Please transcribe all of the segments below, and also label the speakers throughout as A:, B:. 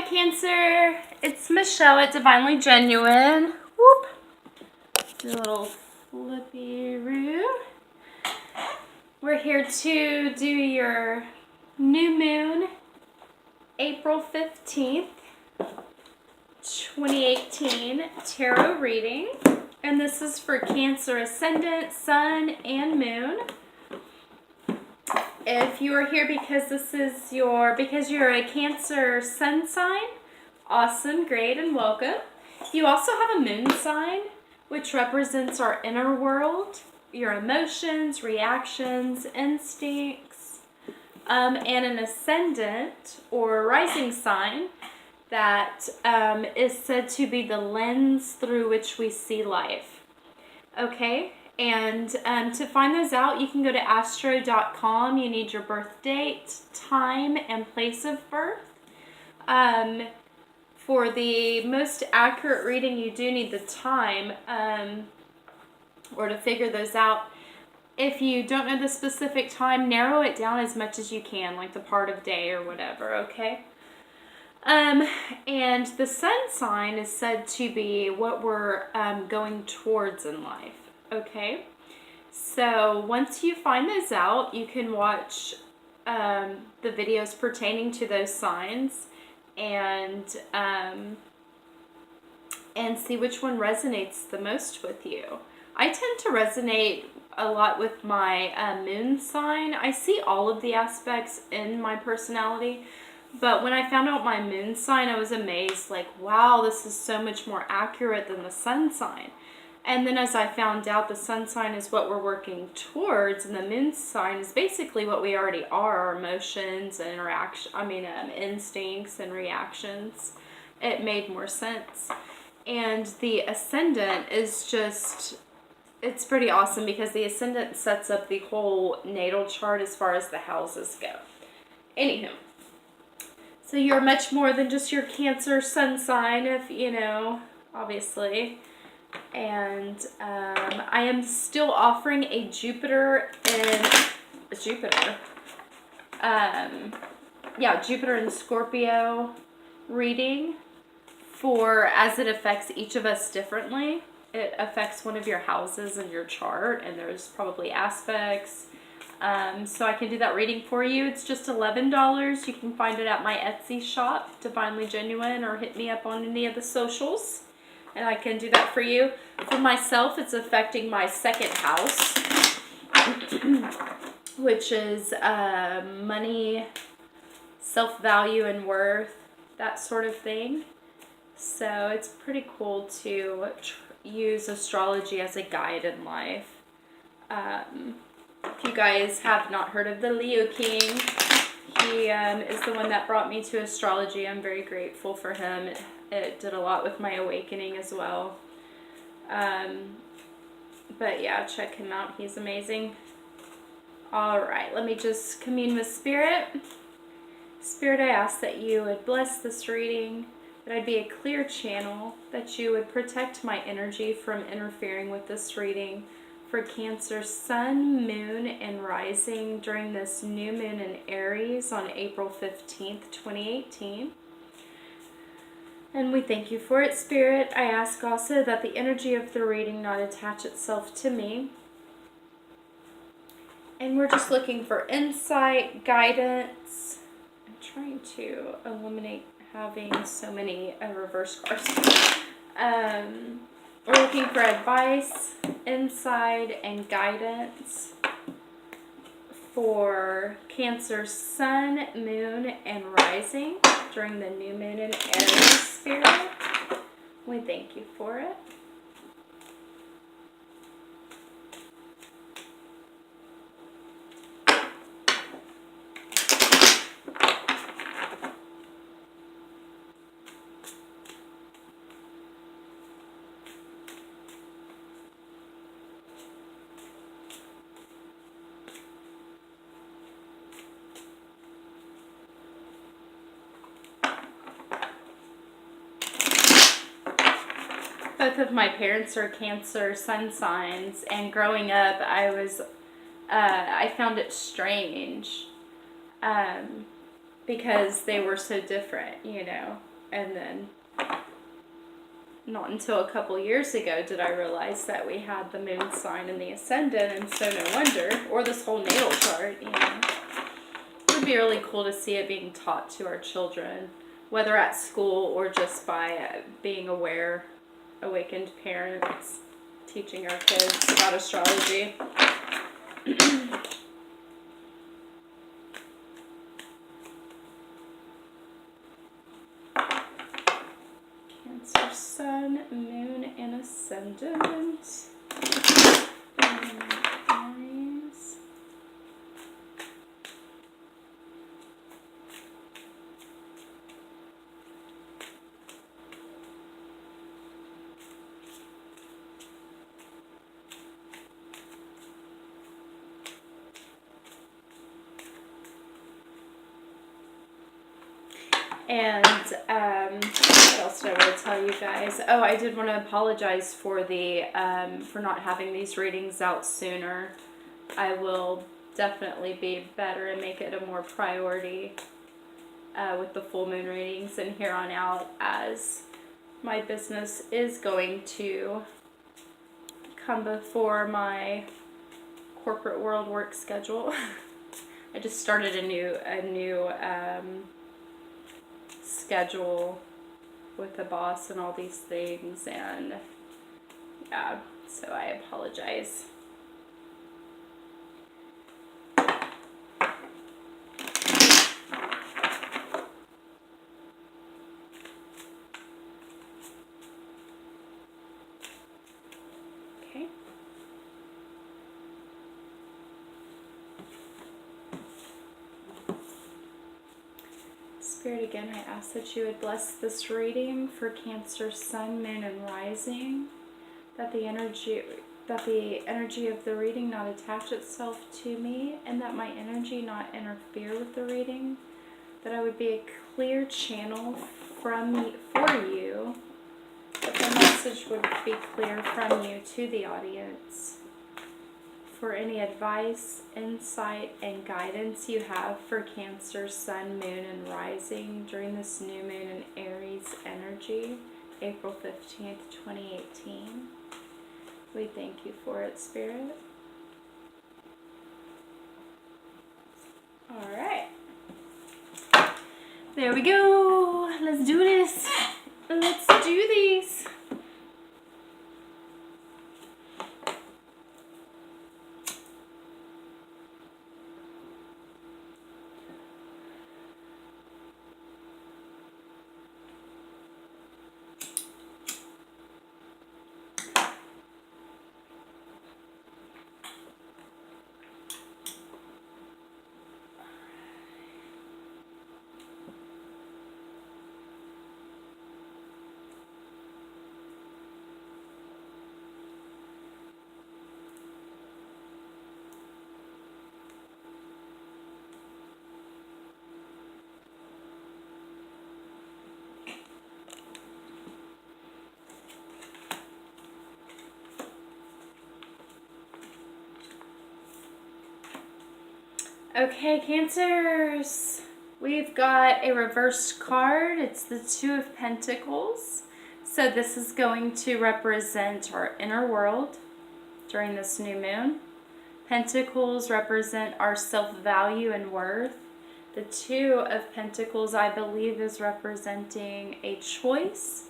A: Cancer. It's Michelle at Divinely Genuine. Whoop. Do a little flippy-roo. We're here to do your new moon, April 15th, 2018 tarot reading. And this is for Cancer Ascendant, Sun, and Moon. If you are here because you're a Cancer Sun sign, awesome, great, and welcome. You also have a Moon sign, which represents our inner world, your emotions, reactions, instincts, and an Ascendant or Rising sign that is said to be the lens through which we see life. Okay? And to find those out, you can go to astro.com. You need your birth date, time, and place of birth. For the most accurate reading, you do need the time or to figure those out. If you don't know the specific time, narrow it down as much as you can, like the part of day or whatever, okay? And the sun sign is said to be what we're going towards in life. Okay, so once you find those out, you can watch the videos pertaining to those signs and see which one resonates the most with you. I tend to resonate a lot with my moon sign. I see all of the aspects in my personality, but when I found out my moon sign, I was amazed, like, wow, this is so much more accurate than the sun sign. And then as I found out the sun sign is what we're working towards, and the moon sign is basically what we already are, our emotions and instincts and reactions, it made more sense. And the ascendant is just, it's pretty awesome because the ascendant sets up the whole natal chart as far as the houses go. Anywho, so you're much more than just your Cancer sun sign, if you know, obviously. And I am still offering a Jupiter and Scorpio reading for as it affects each of us differently. It affects one of your houses in your chart, and there's probably aspects. So I can do that reading for you. It's just $11. You can find it at my Etsy shop, Divinely Genuine, or hit me up on any of the socials, and I can do that for you. For myself, it's affecting my second house, which is money, self-value and worth, that sort of thing. So it's pretty cool to use astrology as a guide in life. If you guys have not heard of the Leo King, he is the one that brought me to astrology. I'm very grateful for him. It did a lot with my awakening as well. But yeah, check him out. He's amazing. Alright, let me just commune with Spirit. Spirit, I ask that you would bless this reading, that I'd be a clear channel, that you would protect my energy from interfering with this reading for Cancer Sun, Moon, and Rising during this new moon in Aries on April 15th, 2018. And we thank you for it, Spirit. I ask also that the energy of the reading not attach itself to me. And we're just looking for insight, guidance. I'm trying to eliminate having so many reverse cards. We're looking for advice, insight, and guidance for Cancer Sun, Moon, and Rising during the new moon in Aries, Spirit. We thank you for it. Both of my parents are Cancer sun signs, and growing up, I found it strange because they were so different, you know. And then not until a couple years ago did I realize that we had the moon sign in the ascendant, and so no wonder, or this whole natal chart, you know. It would be really cool to see it being taught to our children, whether at school or just by being aware, awakened parents, teaching our kids about astrology. Cancer, Sun, Moon, and Ascendant. Aries. And what else did I want to tell you guys? Oh, I did want to apologize for the for not having these readings out sooner. I will definitely be better and make it a more priority with the full moon readings and here on out, as my business is going to come before my corporate world work schedule. I just started a new schedule with the boss and all these things, and yeah, so I apologize. Okay. Spirit, again, I ask that you would bless this reading for Cancer, Sun, Moon, and Rising, that the energy of the reading not attach itself to me, and that my energy not interfere with the reading, that I would be a clear channel from me for you, that the message would be clear from you to the audience. For any advice, insight, and guidance you have for Cancer, Sun, Moon, and Rising during this new moon in Aries energy, April 15th, 2018. We thank you for it, Spirit. All right. There we go. Let's do this. Let's do these. Okay, Cancers, we've got a reversed card. It's the Two of Pentacles. So this is going to represent our inner world during this new moon. Pentacles represent our self-value and worth. The Two of Pentacles, I believe, is representing a choice.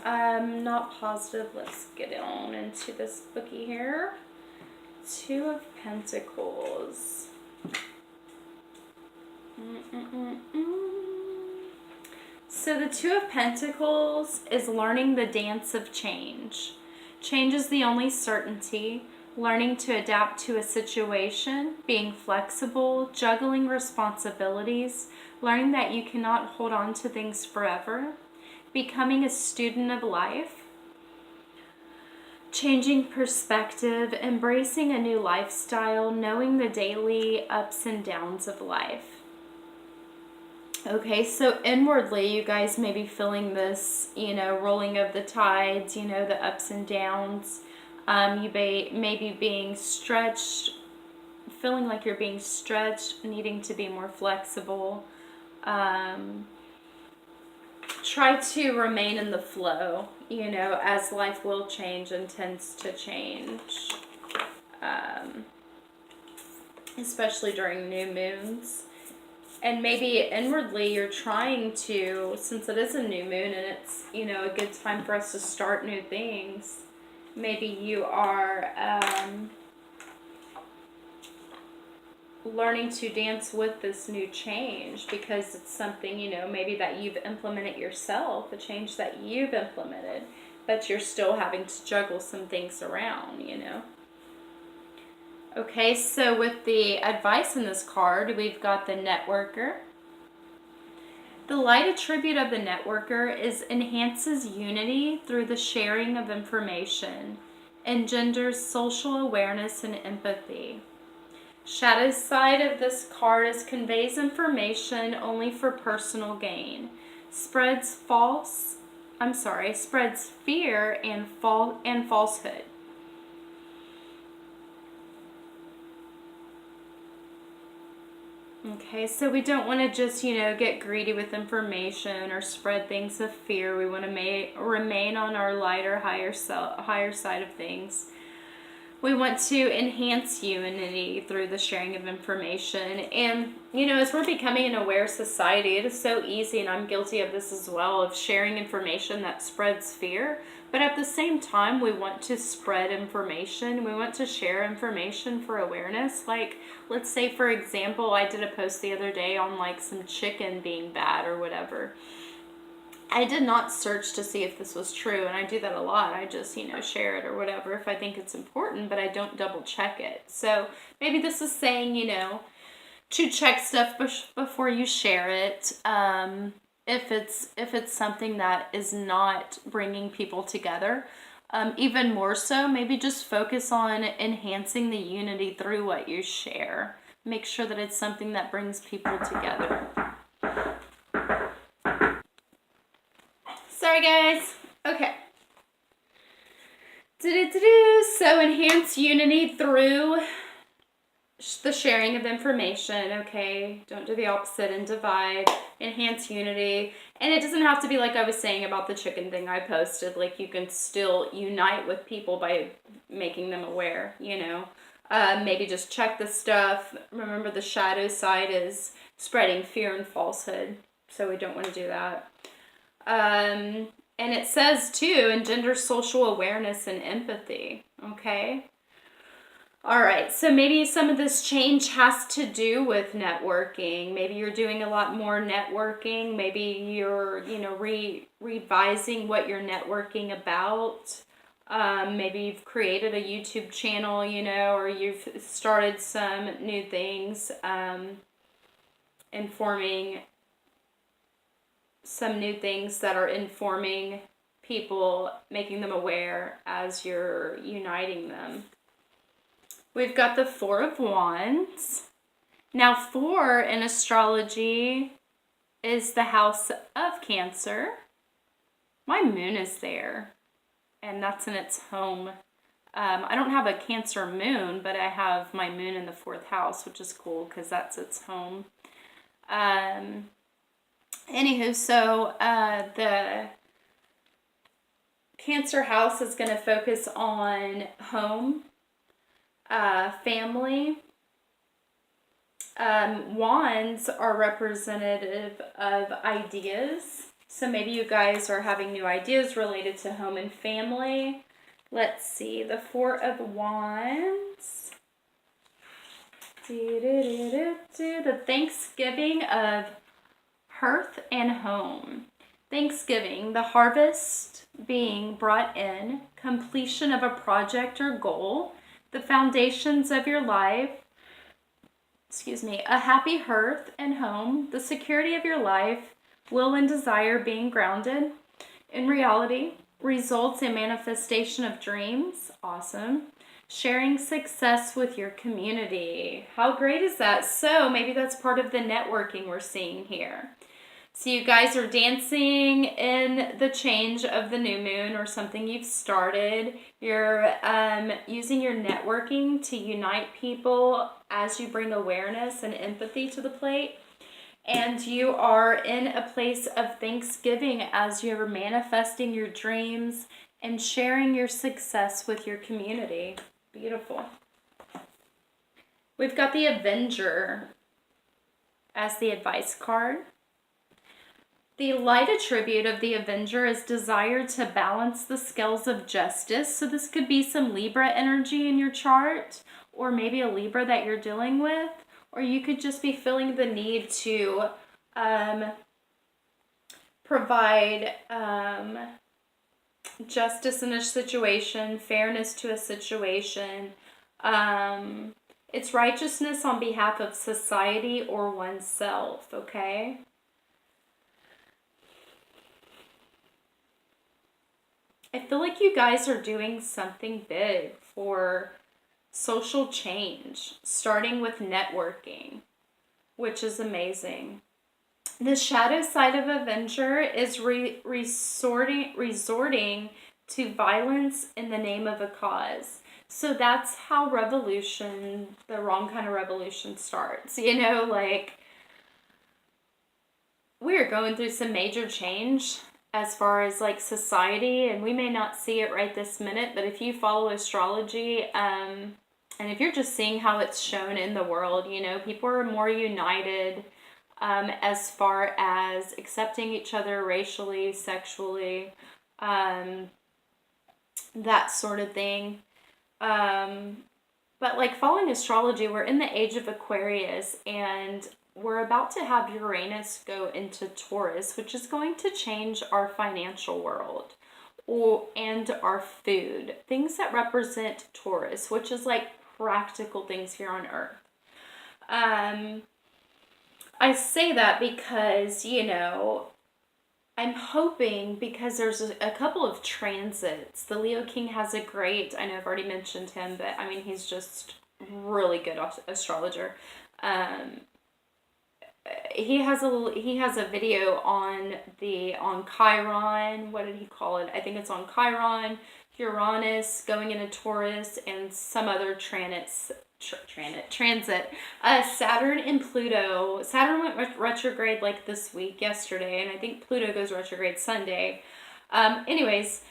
A: Not positive. Let's get on into this bookie here. Two of Pentacles. So the Two of Pentacles is learning the dance of change. Change is the only certainty. Learning to adapt to a situation, being flexible, juggling responsibilities, learning that you cannot hold on to things forever, becoming a student of life, changing perspective, embracing a new lifestyle, knowing the daily ups and downs of life. Okay, so inwardly, you guys may be feeling this, rolling of the tides, the ups and downs. You may be being stretched, feeling like you're being stretched, needing to be more flexible. try to remain in the flow, as life will change and tends to change, especially during new moons. And maybe inwardly you're trying to, since it is a new moon and it's, a good time for us to start new things, maybe you are learning to dance with this new change because it's something, maybe that you've implemented yourself, a change that you've implemented, but you're still having to juggle some things around, Okay, so with the advice in this card, we've got the networker. The light attribute of the networker is enhances unity through the sharing of information, engenders social awareness and empathy. Shadow side of this card is conveys information only for personal gain, spreads fear and falsehood. Okay, so we don't want to just, get greedy with information or spread things of fear. We want to remain on our lighter, higher side of things. We want to enhance unity through the sharing of information. And, as we're becoming an aware society, it is so easy, and I'm guilty of this as well, of sharing information that spreads fear. But at the same time, we want to spread information. We want to share information for awareness. Like, let's say, for example, I did a post the other day on, like, some chicken being bad or whatever. I did not search to see if this was true, and I do that a lot. I just, share it or whatever if I think it's important, but I don't double check it. So maybe this is saying, to check stuff before you share it. If it's something that is not bringing people together, even more so, maybe just focus on enhancing the unity through what you share. Make sure that it's something that brings people together. Sorry, guys. Okay. So enhance unity through the sharing of information, okay? Don't do the opposite and divide. Enhance unity. And it doesn't have to be like I was saying about the chicken thing I posted. Like, you can still unite with people by making them aware, Maybe just check the stuff. Remember, the shadow side is spreading fear and falsehood. So we don't want to do that. And it says, too, engender social awareness and empathy, okay? All right, so maybe some of this change has to do with networking. Maybe you're doing a lot more networking. Maybe you're, revising what you're networking about. Maybe you've created a YouTube channel, or you've started some new things, informing some new things that are informing people, making them aware as you're uniting them. We've got the Four of Wands. Now, 4 in astrology is the house of Cancer. My moon is there, and that's in its home. I don't have a Cancer moon, but I have my moon in the 4th house, which is cool because that's its home. Anywho, so the Cancer house is going to focus on home, family. Wands are representative of ideas. So maybe you guys are having new ideas related to home and family. Let's see, the 4 of Wands. The Thanksgiving of hearth and home. Thanksgiving, the harvest being brought in, completion of a project or goal, the foundations of your life, a happy hearth and home, the security of your life, will and desire being grounded in reality, results in manifestation of dreams. Awesome. Sharing success with your community. How great is that? So maybe that's part of the networking we're seeing here. So you guys are dancing in the change of the new moon or something you've started. You're using your networking to unite people as you bring awareness and empathy to the plate. And you are in a place of thanksgiving as you're manifesting your dreams and sharing your success with your community. Beautiful. We've got the Avenger as the advice card. The light attribute of the Avenger is desire to balance the scales of justice. So this could be some Libra energy in your chart, or maybe a Libra that you're dealing with, or you could just be feeling the need to provide justice in a situation, fairness to a situation. It's righteousness on behalf of society or oneself, okay? I feel like you guys are doing something big for social change, starting with networking, which is amazing. The shadow side of Avenger is resorting to violence in the name of a cause. So that's how revolution, the wrong kind of revolution, starts. You know, like, we're going through some major change as far as like society, and we may not see it right this minute, but if you follow astrology, and if you're just seeing how it's shown in the world, you know, people are more united as far as accepting each other racially, sexually, that sort of thing. But like following astrology, we're in the age of Aquarius, and we're about to have Uranus go into Taurus, which is going to change our financial world and our food. Things that represent Taurus, which is like practical things here on Earth. I say that because, you know, I'm hoping, because there's a couple of transits. The Leo King has a great, I know I've already mentioned him, but I mean, he's just really good astrologer. He has a video on Chiron. What did he call it? I think it's on Chiron, Uranus going into Taurus, and some other transit. Saturn and Pluto. Saturn went retrograde like this week, yesterday, and I think Pluto goes retrograde Sunday. Anyways,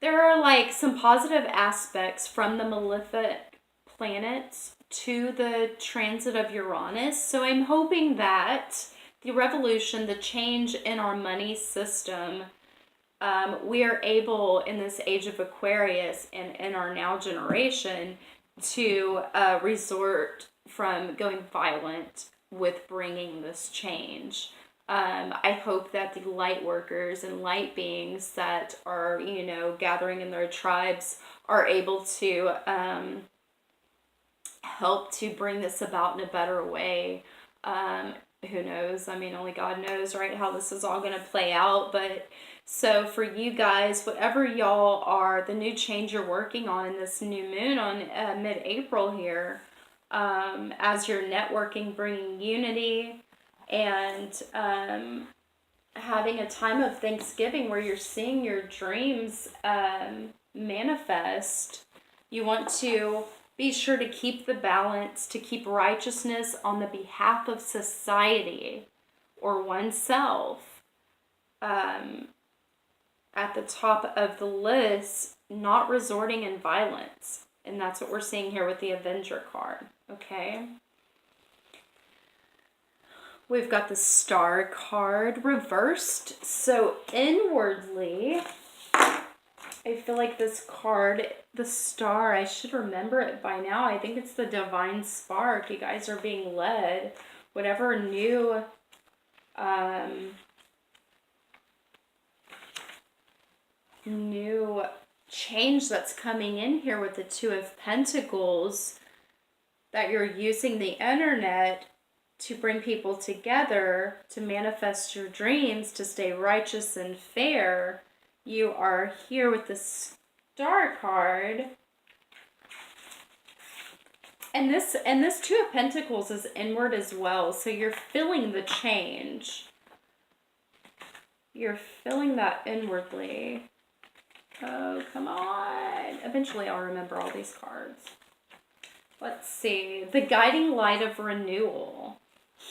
A: there are like some positive aspects from the malefic planets to the transit of Uranus. So I'm hoping that the revolution, the change in our money system, we are able in this age of Aquarius and in our now generation to resort from going violent with bringing this change. I hope that the light workers and light beings that are, you know, gathering in their tribes are able to help to bring this about in a better way. Who knows? I mean, only God knows, right, how this is all going to play out. But so for you guys, whatever y'all are, the new change you're working on in this new moon on mid-April here, as you're networking, bringing unity, and having a time of Thanksgiving where you're seeing your dreams manifest, you want to be sure to keep the balance, to keep righteousness on the behalf of society or oneself at the top of the list, not resorting in violence. And that's what we're seeing here with the Avenger card, okay? We've got the Star card reversed. So inwardly, I feel like this card, the Star, I should remember it by now. I think it's the Divine Spark. You guys are being led. Whatever new change that's coming in here with the Two of Pentacles, that you're using the internet to bring people together, to manifest your dreams, to stay righteous and fair. You are here with the Star card. And this Two of Pentacles is inward as well. So you're feeling the change. You're feeling that inwardly. Oh, come on. Eventually I'll remember all these cards. Let's see. The Guiding Light of Renewal.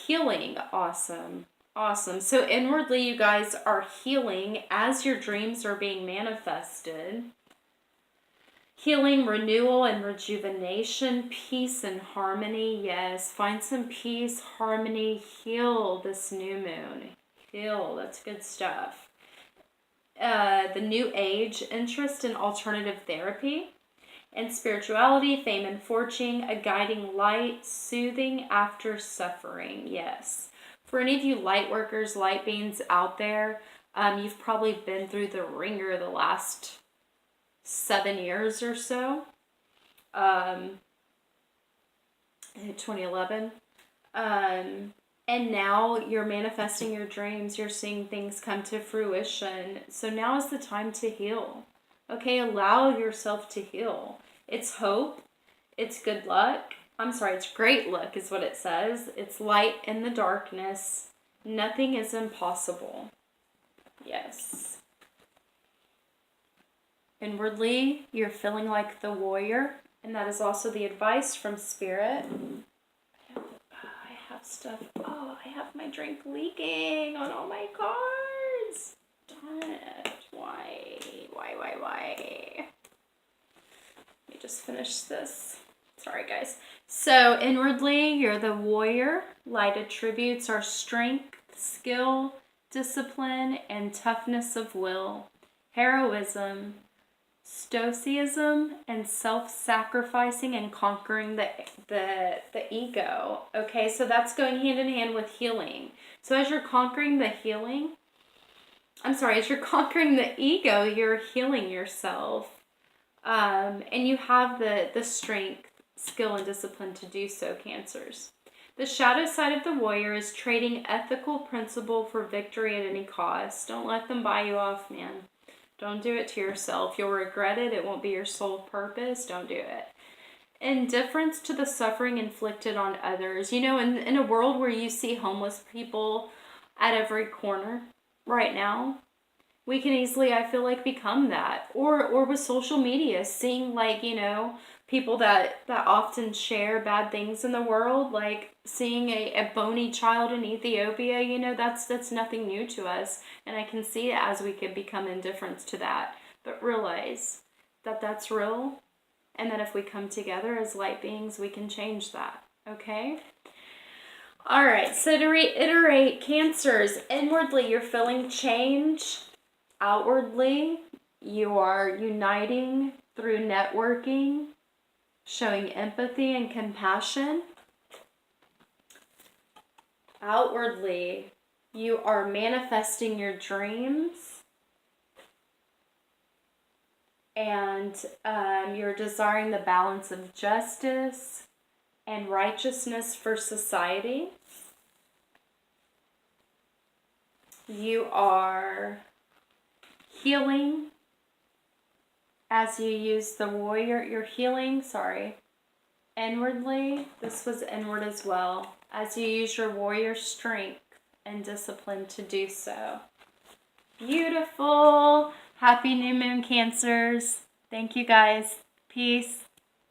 A: Healing. Awesome. Awesome. So inwardly, you guys are healing as your dreams are being manifested. Healing, renewal, and rejuvenation, peace and harmony. Yes, find some peace, harmony, heal this new moon. Heal, that's good stuff. The new age, interest in alternative therapy and spirituality, fame and fortune, a guiding light, soothing after suffering. Yes. For any of you light workers, light beings out there, you've probably been through the ringer the last 7 years or so. 2011. And now you're manifesting your dreams. You're seeing things come to fruition. So now is the time to heal. Okay, allow yourself to heal. It's hope. It's good luck. I'm sorry, it's great luck is what it says. It's light in the darkness. Nothing is impossible. Yes. Inwardly, you're feeling like the warrior. And that is also the advice from Spirit. I have stuff. Oh, I have my drink leaking on all my cards. Darn it. Why? Let me just finish this. Sorry, guys. So, inwardly, you're the warrior. Light attributes are strength, skill, discipline, and toughness of will, heroism, stoicism, and self-sacrificing and conquering the ego. Okay, so that's going hand in hand with healing. So as you're conquering the as you're conquering the ego, you're healing yourself. And you have the strength, skill, and discipline to do so, Cancers. The shadow side of the warrior is trading ethical principle for victory at any cost. Don't let them buy you off, man. Don't do it to yourself. You'll regret it. It won't be your sole purpose. Don't do it. Indifference to the suffering inflicted on others. You know, in a world where you see homeless people at every corner right now, we can easily, I feel like, become that. Or with social media, seeing, like, you know, people that often share bad things in the world, like seeing a bony child in Ethiopia, you know, that's nothing new to us. And I can see it as we can become indifferent to that. But realize that that's real, and that if we come together as light beings, we can change that. Okay? All right, so to reiterate, Cancers, inwardly you're feeling change. Outwardly, you are uniting through networking, showing empathy and compassion. Outwardly, you are manifesting your dreams, and you're desiring the balance of justice and righteousness for society. You are healing as you use the warrior. You're healing, inwardly. This was inward as well, as you use your warrior strength and discipline to do so. Beautiful. Happy new moon, Cancers. Thank you, guys. Peace.